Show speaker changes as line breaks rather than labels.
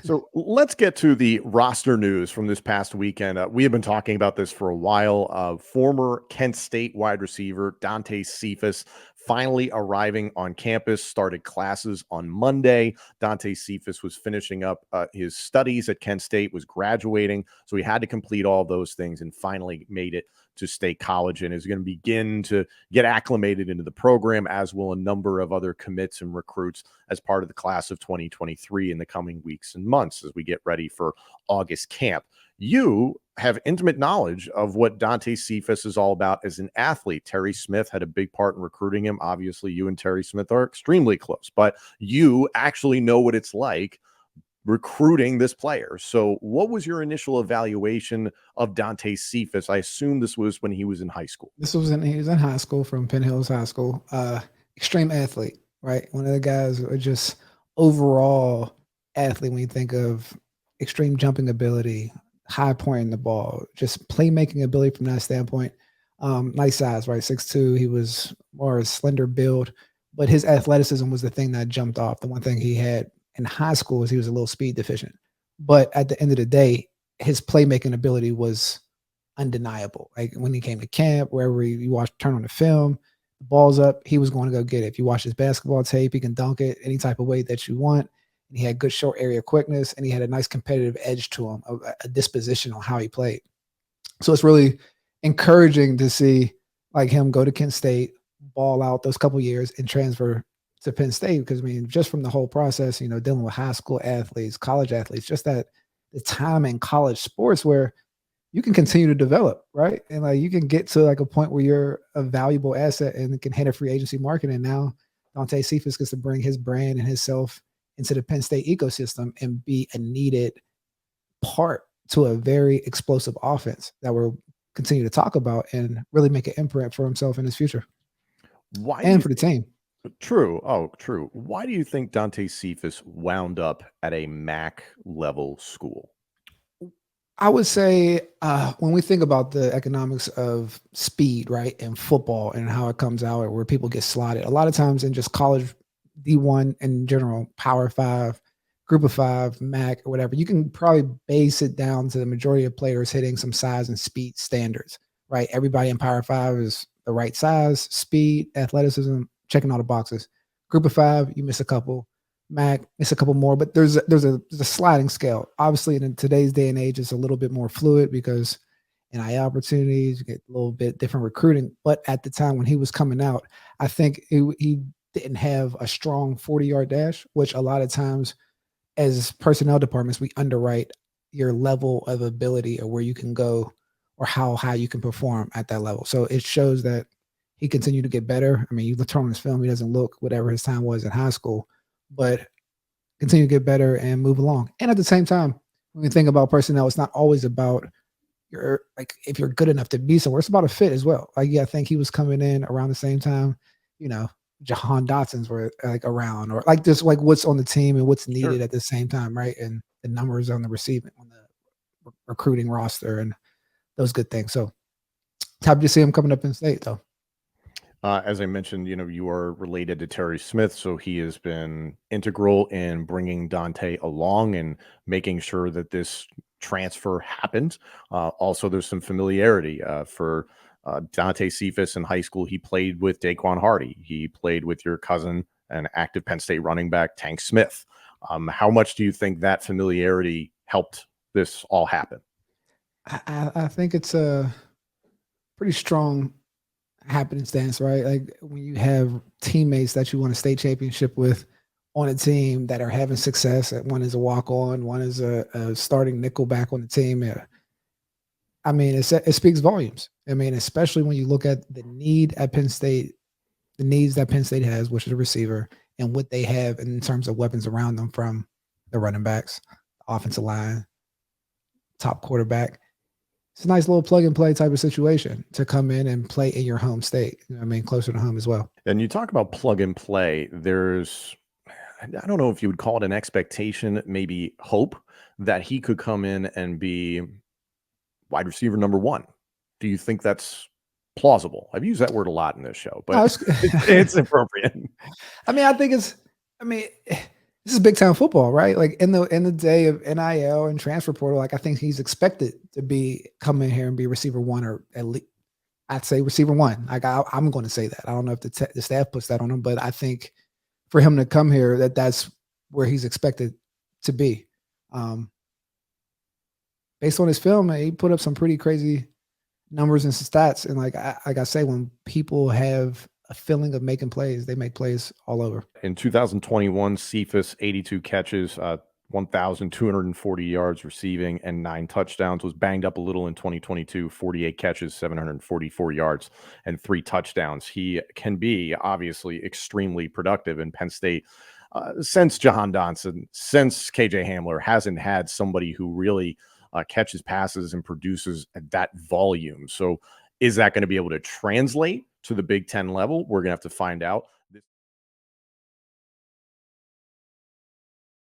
So let's get to the roster news from this past weekend. We have been talking about this for a while. Former Kent State wide receiver Dante Cephas finally arriving on campus, started classes on Monday. Dante Cephas was finishing up his studies at Kent State, was graduating. So he had to complete all those things and finally made it to State College and is going to begin to get acclimated into the program, as will a number of other commits and recruits as part of the class of 2023 in the coming weeks and months as we get ready for August camp. You have intimate knowledge of what Dante Cephas is all about as an athlete. Terry Smith had a big part in recruiting him. Obviously, you and Terry Smith are extremely close, but you actually know what it's like recruiting this player. So what was your initial evaluation of Dante Cephas? I assume this was when he was in high school.
He was in high school from Penn Hills High School. Extreme athlete, right? One of the guys who are just overall athlete when you think of extreme jumping ability, high pointing the ball, just playmaking ability from that standpoint. Nice size, right? 6'2". He was more a slender build, but his athleticism was the thing that jumped off. The one thing he had in high school is he was a little speed deficient. But at the end of the day, his playmaking ability was undeniable. Like when he came to camp, wherever you watch, turn on the film, the ball's up, he was going to go get it. If you watch his basketball tape, he can dunk it any type of way that you want. And he had good short area quickness, and he had a nice competitive edge to him, a disposition on how he played. So it's really encouraging to see like him go to Kent State, ball out those couple years, and transfer to Penn State. Because I mean, just from the whole process, dealing with high school athletes, college athletes, just that the time in college sports where you can continue to develop, right? And like you can get to like a point where you're a valuable asset and can hit a free agency market. And now Dante Cephas gets to bring his brand and himself into the Penn State ecosystem and be a needed part to a very explosive offense that we'll continue to talk about and really make an imprint for himself in his future
Why do
and
you
for the team.
True. Oh, true. Why do you think Dante Cephas wound up at a MAC level school?
I would say when we think about the economics of speed, right, and football and how it comes out where people get slotted, a lot of times in just college D1 in general, Power Five, Group of Five, MAC, or whatever, you can probably base it down to the majority of players hitting some size and speed standards, right? Everybody in Power Five is the right size, speed, athleticism, checking all the boxes. Group of Five, you miss a couple. Mac, miss a couple more, but there's a sliding scale. Obviously, in today's day and age, it's a little bit more fluid because NIL opportunities, you get a little bit different recruiting. But at the time when he was coming out, I think he didn't have a strong 40-yard dash, which a lot of times as personnel departments, we underwrite your level of ability or where you can go or how high you can perform at that level. So it shows that he continued to get better. I mean, you turn on his film, he doesn't look whatever his time was in high school, but continue to get better and move along. And at the same time, when we think about personnel, it's not always about your like if you're good enough to be somewhere. It's about a fit as well. Like, yeah, I think he was coming in around the same time, Jahan Dotson's were like around, or like just like what's on the team and what's needed
Sure.
at the same time, right? And the numbers on the receiving on the recruiting roster and those good things. So happy to see him coming up in state though.
As I mentioned, you are related to Terry Smith, so he has been integral in bringing Dante along and making sure that this transfer happened. Also, there's some familiarity for Dante Cephas in high school. He played with Daquan Hardy. He played with your cousin, an active Penn State running back, Tank Smith. How much do you think that familiarity helped this all happen?
I think it's a pretty strong happenstance, right? Like when you have teammates that you won a state championship with on a team that are having success. One is a walk on, one is a starting nickel back on the team. I mean, it speaks volumes. I mean, especially when you look at the need at Penn State, the needs that Penn State has, which is a receiver, and what they have in terms of weapons around them from the running backs, offensive line, top quarterback. It's a nice little plug and play type of situation to come in and play in your home state. I mean, closer to home as well.
And you talk about plug and play. I don't know if you would call it an expectation, maybe hope that he could come in and be wide receiver number one. Do you think that's plausible? I've used that word a lot in this show,
No,
but it's appropriate.
I mean, I think it's. I mean, this is big time football, right? Like in the day of NIL and transfer portal, like I think he's expected to be come in here and be receiver one, or at least I'd say receiver one. Like I'm going to say that. I don't know if the staff puts that on him, but I think for him to come here, that's where he's expected to be. Um, Based on his film, he put up some pretty crazy numbers and stats. And like I say, when people have a feeling of making plays, they make plays all over.
In 2021, Cephas, 82 catches, 1,240 yards receiving, and 9 touchdowns. Was banged up a little in 2022, 48 catches, 744 yards, and 3 touchdowns. He can be obviously extremely productive in Penn State. Since Jahan Dotson, since KJ Hamler hasn't had somebody who really catches passes and produces at that volume. So is that going to be able to translate to the Big Ten level? We're going to have to find out.